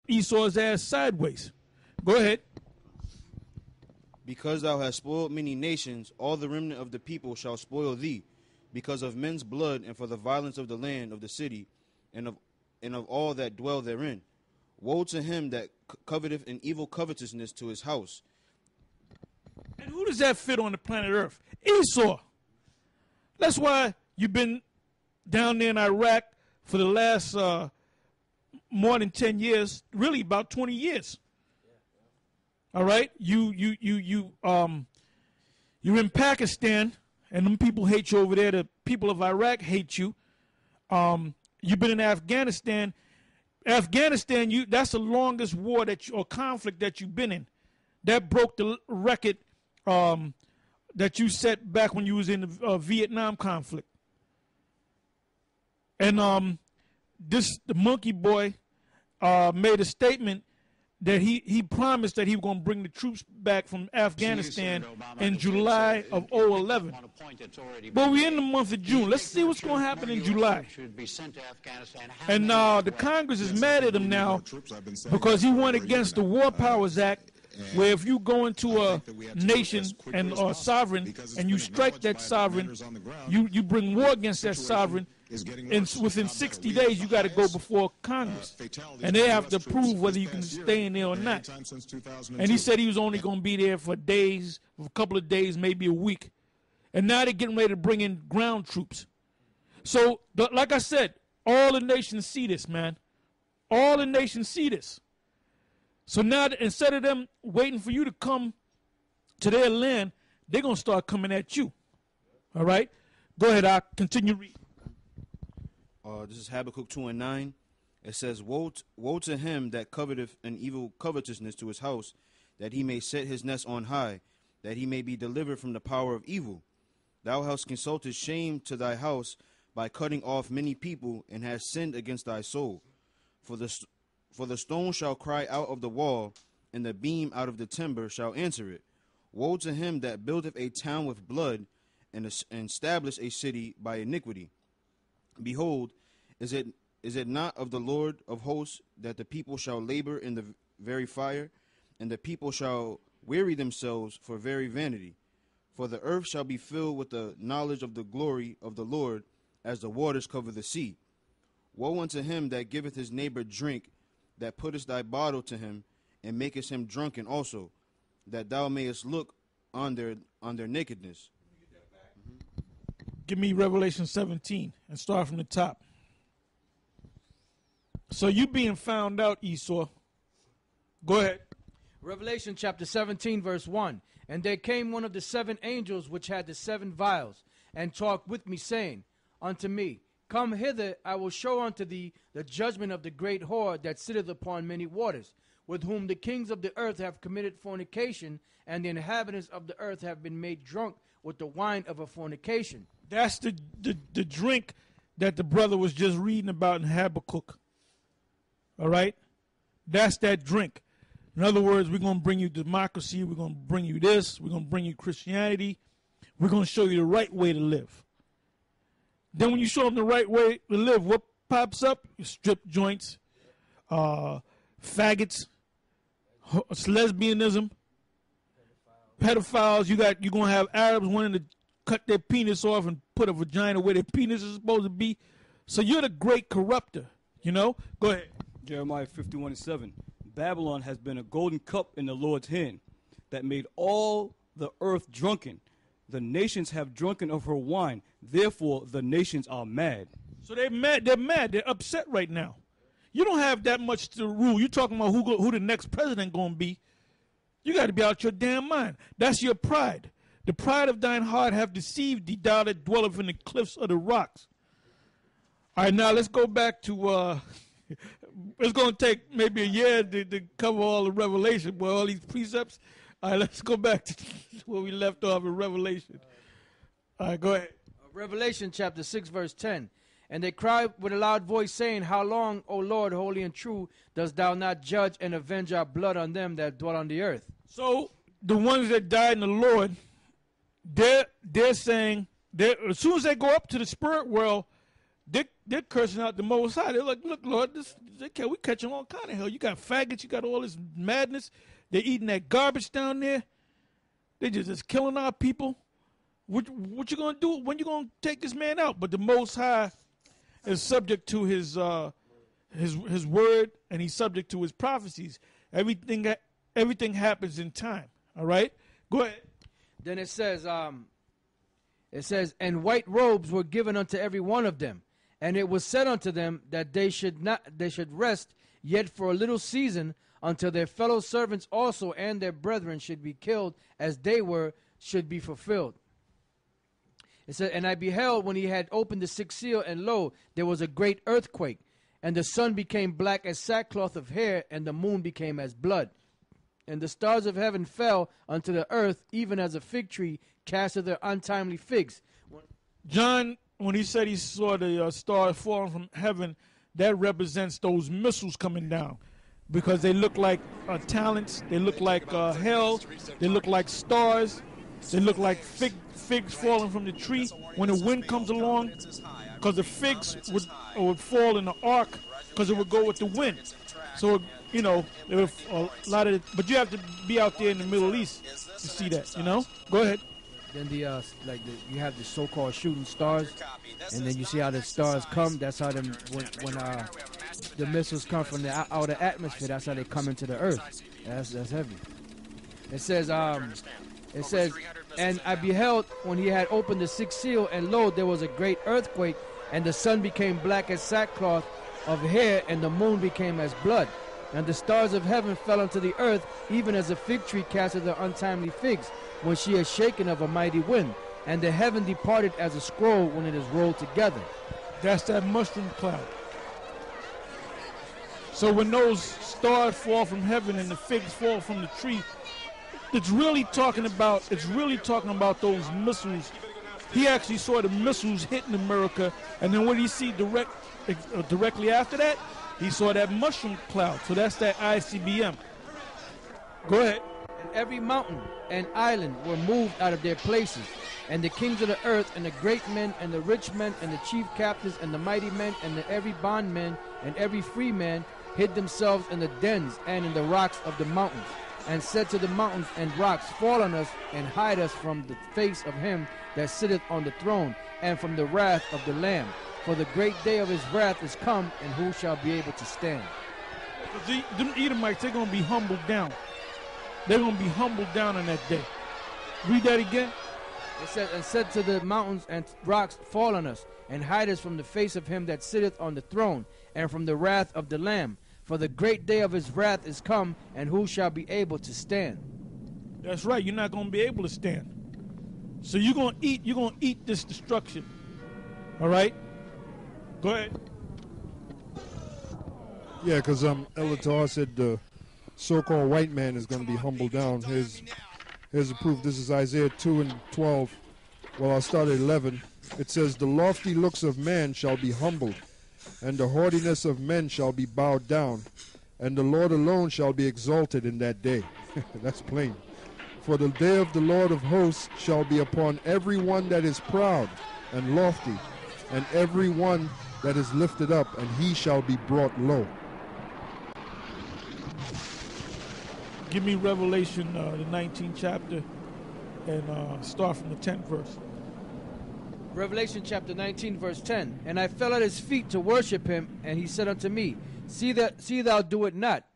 Esau's ass sideways. Go ahead. Because thou hast spoiled many nations, all the remnant of the people shall spoil thee, because of men's blood, and for the violence of the land of the city, and of all that dwell therein. Woe to him that coveteth an evil covetousness to his house. And who does that fit on the planet Earth? Esau. That's why you've been down there in Iraq for the last more than 10 years, really about 20 years. All right, you're in Pakistan, and them people hate you over there. The people of Iraq hate you. You've been in Afghanistan. Afghanistan, that's the longest war or conflict that you've been in. That broke the record that you set back when you was in the Vietnam conflict. And the monkey boy made a statement that he promised that he was going to bring the troops back from Afghanistan in July of 2011. But we're in the month of June. Let's see what's going to happen in July. And the Congress is mad at him now because he went against the War Powers Act, where if you go into a nation and are sovereign and you strike that sovereign, you bring war against that sovereign, and within 60 days you got to go before Congress, and they have to prove whether you can stay in there or not. And he said he was only going to be there for days, a couple of days, maybe a week. And now they're getting ready to bring in ground troops. So, like I said, all the nations see this, man. All the nations see this. So now, instead of them waiting for you to come to their land, they're going to start coming at you. All right? Go ahead, I'll continue reading. This is Habakkuk 2:9. It says, Woe to him that coveteth an evil covetousness to his house, that he may set his nest on high, that he may be delivered from the power of evil. Thou hast consulted shame to thy house by cutting off many people, and hast sinned against thy soul. For the stone shall cry out of the wall, and the beam out of the timber shall answer it. Woe to him that buildeth a town with blood, and establish a city by iniquity. Behold, is it not of the Lord of hosts that the people shall labor in the very fire, and the people shall weary themselves for very vanity? For the earth shall be filled with the knowledge of the glory of the Lord, as the waters cover the sea. Woe unto him that giveth his neighbor drink, that puttest thy bottle to him, and makest him drunken also, that thou mayest look on their nakedness. Give me Revelation 17 and start from the top. So you being found out, Esau. Go ahead. Revelation chapter 17, verse 1. And there came one of the 7 angels which had the 7 vials, and talked with me, saying unto me, Come hither, I will show unto thee the judgment of the great whore that sitteth upon many waters, with whom the kings of the earth have committed fornication, and the inhabitants of the earth have been made drunk with the wine of a fornication. That's the drink that the brother was just reading about in Habakkuk. All right? That's that drink. In other words, we're going to bring you democracy. We're going to bring you this. We're going to bring you Christianity. We're going to show you the right way to live. Then when you show them the right way to live, what pops up? Strip joints, faggots, lesbianism, pedophiles. You're going to have Arabs wanting to cut their penis off and put a vagina where their penis is supposed to be. So you're the great corrupter, you know? Go ahead. Jeremiah 51:7. Babylon has been a golden cup in the Lord's hand that made all the earth drunken. The nations have drunken of her wine. Therefore, the nations are mad. So they're mad. They're upset right now. You don't have that much to rule. You're talking about who the next president going to be. You got to be out your damn mind. That's your pride. The pride of thine heart have deceived thee, thou that dwelleth in the cliffs of the rocks. All right, now let's go back to, it's going to take maybe a year to cover all the Revelation, boy, all these precepts. All right, let's go back to where we left off in Revelation. All right, go ahead. Revelation chapter 6, verse 10. And they cried with a loud voice, saying, How long, O Lord, holy and true, dost thou not judge and avenge our blood on them that dwell on the earth? So the ones that died in the Lord, they're saying, as soon as they go up to the spirit world, they're cursing out the Most High. They're like, look, Lord, we catching all kind of hell. You got faggots, you got all this madness. They're eating that garbage down there. They just killing our people. What you gonna do? When you gonna take this man out? But the Most High is subject to his word, and he's subject to his prophecies. Everything happens in time. All right, go ahead. Then it says, and white robes were given unto every one of them, and it was said unto them that they should rest yet for a little season, until their fellow servants also and their brethren should be killed as they were, should be fulfilled. It said, and I beheld when he had opened the sixth seal, and lo, there was a great earthquake, and the sun became black as sackcloth of hair, and the moon became as blood. And the stars of heaven fell unto the earth, even as a fig tree casteth their untimely figs. John, when he said he saw the stars falling from heaven, that represents those missiles coming down, because they look like talents, they look like hell, they look like stars, they look like figs falling from the tree when the wind comes along, because the figs would fall in the ark because it would go with the wind. So, you know, there were a lot of, but you have to be out there in the Middle East to see that, you know? Go ahead. Then you have the so-called shooting stars, and then you see how the stars come. That's how when the missiles come from the outer atmosphere, that's how they come into the earth. That's heavy. It says, and I beheld when he had opened the sixth seal, and lo, there was a great earthquake, and the sun became black as sackcloth of hair, and the moon became as blood. And the stars of heaven fell unto the earth, even as a fig tree casteth her untimely figs, when she is shaken of a mighty wind. And the heaven departed as a scroll when it is rolled together. That's that mushroom cloud. So when those stars fall from heaven and the figs fall from the tree, it's really talking about those missiles. He actually saw the missiles hitting America, and then what did he see directly after that? He saw that mushroom cloud. So that's that ICBM. Go ahead. And every mountain and island were moved out of their places, and the kings of the earth, and the great men, and the rich men, and the chief captains, and the mighty men, and every bondman, and every free man, hid themselves in the dens and in the rocks of the mountains, and said to the mountains and rocks, fall on us, and hide us from the face of him that sitteth on the throne, and from the wrath of the Lamb. For the great day of his wrath is come, and who shall be able to stand? Them Edomites, they're going to be humbled down. They're going to be humbled down on that day. Read that again. It said, and said to the mountains and rocks, fall on us, and hide us from the face of him that sitteth on the throne, and from the wrath of the Lamb. For the great day of his wrath is come, and who shall be able to stand? That's right. You're not going to be able to stand. So you're going to eat this destruction. All right? Go ahead. Yeah, because Elatar said the so-called white man is going to be humbled down. Here's a proof. This is Isaiah 2 and 12. Well, I'll start at 11. It says, the lofty looks of man shall be humbled, and the haughtiness of men shall be bowed down, and the Lord alone shall be exalted in that day. That's plain. For the day of the Lord of hosts shall be upon every one that is proud and lofty, and every one that is lifted up, and he shall be brought low. Give me Revelation, the 19th chapter, and start from the 10th verse. Revelation chapter 19, verse 10. And I fell at his feet to worship him, and he said unto me, See thou do it not,